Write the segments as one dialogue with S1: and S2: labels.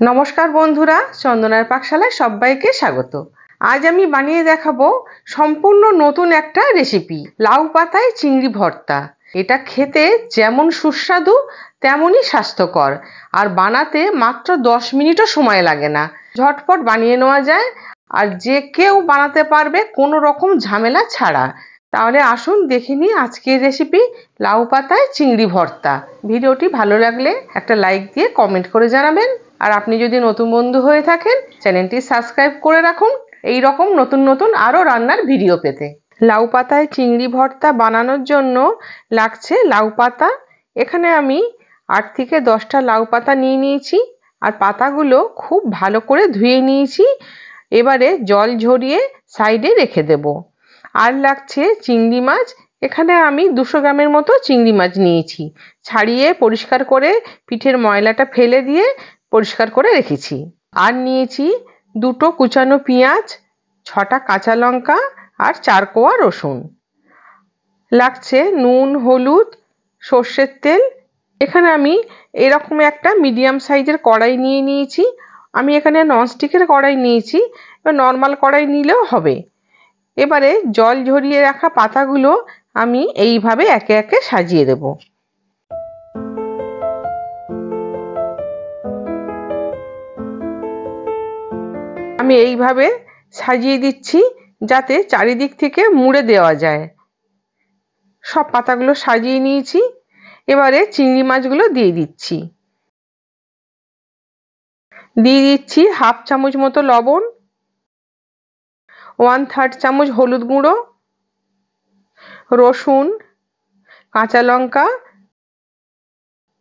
S1: নমস্কার বন্ধুরা, চন্দনার পাকশালায় সবাইকে স্বাগত। আজ আমি বানিয়ে দেখাবো সম্পূর্ণ নতুন একটা রেসিপি, লাউ পাতায় চিংড়ি ভর্তা। এটা খেতে যেমন সুস্বাদু তেমনই স্বাস্থ্যকর, আর বানাতে মাত্র 10 মিনিটও সময় লাগে না। ঝটপট বানিয়ে নেওয়া যায়, আর যে কেউ বানাতে পারবে কোনো রকম ঝামেলা ছাড়া। তাহলে আসুন দেখে নিই আজকের রেসিপি, লাউ পাতায় চিংড়ি ভর্তা। ভিডিওটি ভালো লাগলে একটা লাইক দিয়ে কমেন্ট করে জানাবেন, আর আপনি যদি নতুন বন্ধু হয়ে থাকেন চ্যানেলটি সাবস্ক্রাইব করে রাখুন এই রকম নতুন নতুন আরও রান্নার ভিডিও পেতে। লাউ পাতায় চিংড়ি ভর্তা বানানোর জন্য লাগছে লাউ পাতা। এখানে আমি 8 থেকে 10টা লাউ পাতা নিয়ে নিয়েছি, আর পাতাগুলো খুব ভালো করে ধুয়ে নিয়েছি। এবারে জল ঝরিয়ে সাইডে রেখে দেব। আর লাগছে চিংড়ি মাছ। এখানে আমি 200 গ্রামের মতো চিংড়ি মাছ নিয়েছি, ছাড়িয়ে পরিষ্কার করে পিঠের ময়লাটা ফেলে দিয়ে পরিষ্কার করে রেখেছি। আর নিয়েছি 2টো কুচানো পেঁয়াজ, 6টা কাঁচা লঙ্কা আর 4 কোয়া রসুন। লাগছে নুন, হলুদ, সর্ষের তেল। এখানে আমি এরকম একটা মিডিয়াম সাইজের কড়াই নিয়ে নিয়েছি। আমি এখানে ননস্টিকের কড়াই নিয়েছি, এবার নর্মাল কড়াই নিলেও হবে। এবারে জল ঝরিয়ে রাখা পাতাগুলো আমি এইভাবে একে একে সাজিয়ে দেব। আমি এইভাবে সাজিয়ে দিচ্ছি যাতে চারিদিক থেকে মুড়ে দেওয়া যায়। সব পাতাগুলো সাজিয়ে নিয়েছি। এবারে চিংড়ি মাছগুলো দিয়ে দিচ্ছি। দিয়ে দিচ্ছি 1/2 চামচ মতো লবণ, 1/3 চামচ হলুদ গুঁড়ো, রসুন, কাঁচা লঙ্কা,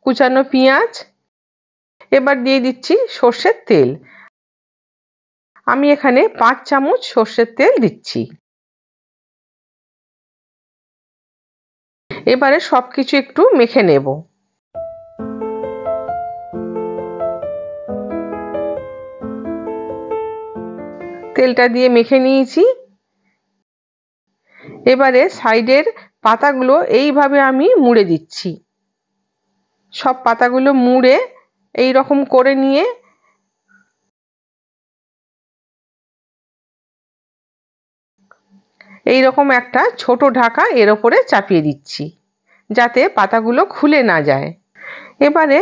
S1: কুচানো পেঁয়াজ। এবার দিয়ে দিচ্ছি সর্ষের তেল। আমি এখানে 5 চামচ সর্ষের তেল দিচ্ছি। এবারে সবকিছু একটু মেখে নেব। তেলটা দিয়ে মেখে নিয়েছি। এবারে সাইডের পাতাগুলো এইভাবে আমি মুড়ে দিচ্ছি। সব পাতাগুলো মুড়ে এই রকম করে নিয়ে এই রকম একটা ছোট ঢাকা এর ওপরে চাপিয়ে দিচ্ছি যাতে পাতাগুলো খুলে না যায়। এবারে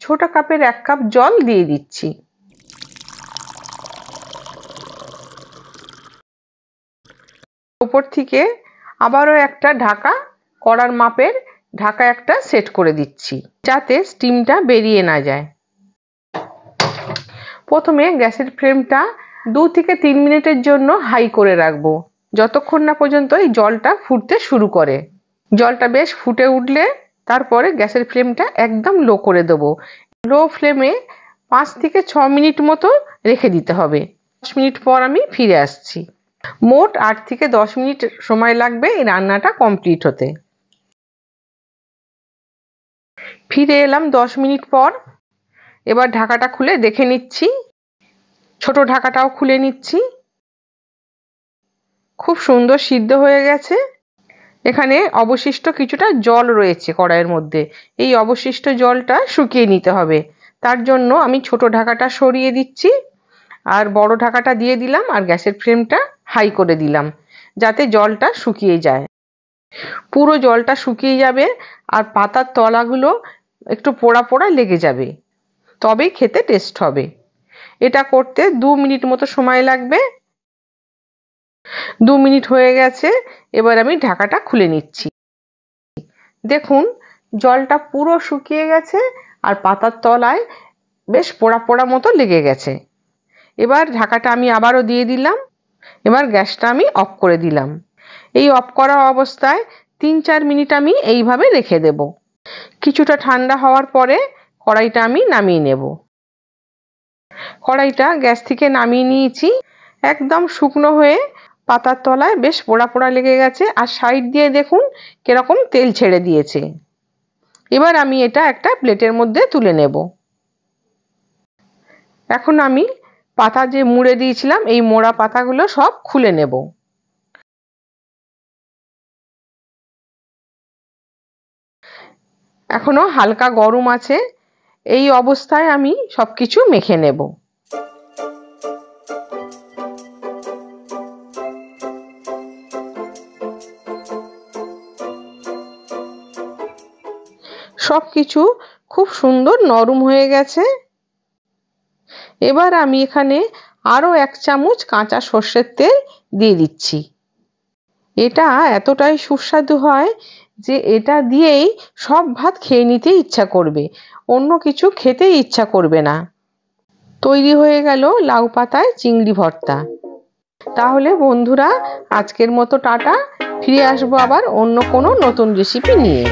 S1: ছোট কাপের 1 কাপ জল দিয়ে দিচ্ছি। উপর থেকে আবারও একটা ঢাকা, কড়ার মাপের ঢাকা একটা সেট করে দিচ্ছি যাতে স্টিমটা বেরিয়ে না যায়। প্রথমে গ্যাসের ফ্লেমটা 2 থেকে 3 মিনিটের জন্য হাই করে রাখবো, যতক্ষণ না পর্যন্ত এই জলটা ফুটতে শুরু করে। জলটা বেশ ফুটে উঠলে তারপরে গ্যাসের ফ্লেমটা একদম লো করে দেবো। লো ফ্লেমে 5 থেকে 6 মিনিট মতো রেখে দিতে হবে। 10 মিনিট পর আমি ফিরে আসছি। মোট 8 থেকে 10 মিনিট সময় লাগবে এই রান্নাটা কমপ্লিট হতে। ফিরে এলাম 10 মিনিট পর। এবার ঢাকাটা খুলে দেখে নিচ্ছি। ছোট ঢাকাটাও খুলে নিচ্ছি। খুব সুন্দর সিদ্ধ হয়ে গেছে। এখানে অবশিষ্ট কিছুটা জল রয়েছে কড়াইয়ের মধ্যে, এই অবশিষ্ট জলটা শুকিয়ে নিতে হবে। তার জন্য আমি ছোট ঢাকাটা সরিয়ে দিচ্ছি, আর বড় ঢাকাটা দিয়ে দিলাম, আর গ্যাসের ফ্লেমটা হাই করে দিলাম যাতে জলটা শুকিয়ে যায়। পুরো জলটা শুকিয়ে যাবে, আর পাতার তলাগুলো একটু পোড়া পোড়া লেগে যাবে, তবেই খেতে টেস্ট হবে। এটা করতে 2 মিনিট মতো সময় লাগবে। 2 মিনিট হয়ে গেছে। এবার আমি ঢাকাটা খুলে নিচ্ছি। দেখুন জলটা পুরো শুকিয়ে গেছে, আর পাতার তলায় বেশ পোড়া পোড়া মতো লেগে গেছে। এবার ঢাকাটা আমি আবারও দিয়ে দিলাম। এবার গ্যাসটা আমি অফ করে দিলাম। এই অফ করা অবস্থায় 3-4 মিনিট আমি এইভাবে রেখে দেব। কিছুটা ঠান্ডা হওয়ার পরে কড়াইটা আমি নামিয়ে নেব। কড়াইটা গ্যাস থেকে নামিয়ে নিয়েছি। একদম শুকনো হয়ে পাতার তলায় বেশ পোড়া পোড়া লেগে গেছে, আর সাইড দিয়ে দেখুন কিরকম তেল ছেড়ে দিয়েছে। এবার আমি এটা একটা প্লেটের মধ্যে তুলে নেব। এখন আমি পাতা যে মুড়ে দিয়েছিলাম এই মোড়া পাতাগুলো সব খুলে নেব। এখনো হালকা গরম আছে। এই অবস্থায় আমি সবকিছু মেখে নেব। সবকিছু খুব সুন্দর নরম হয়ে গেছে। এবার আমি এখানে আরো 1 চামচ কাঁচা সর্ষের তেল দিয়ে দিচ্ছি। এটা এতটাই সুস্বাদু হয় যে এটা দিয়েই সব ভাত খেয়ে নিতে ইচ্ছা করবে, অন্য কিছু খেতেই ইচ্ছা করবে না। তৈরি হয়ে গেল লাউ পাতায় চিংড়ি ভর্তা। তাহলে বন্ধুরা, আজকের মতো টাটা। ফিরে আসবো আবার অন্য কোনো নতুন রেসিপি নিয়ে।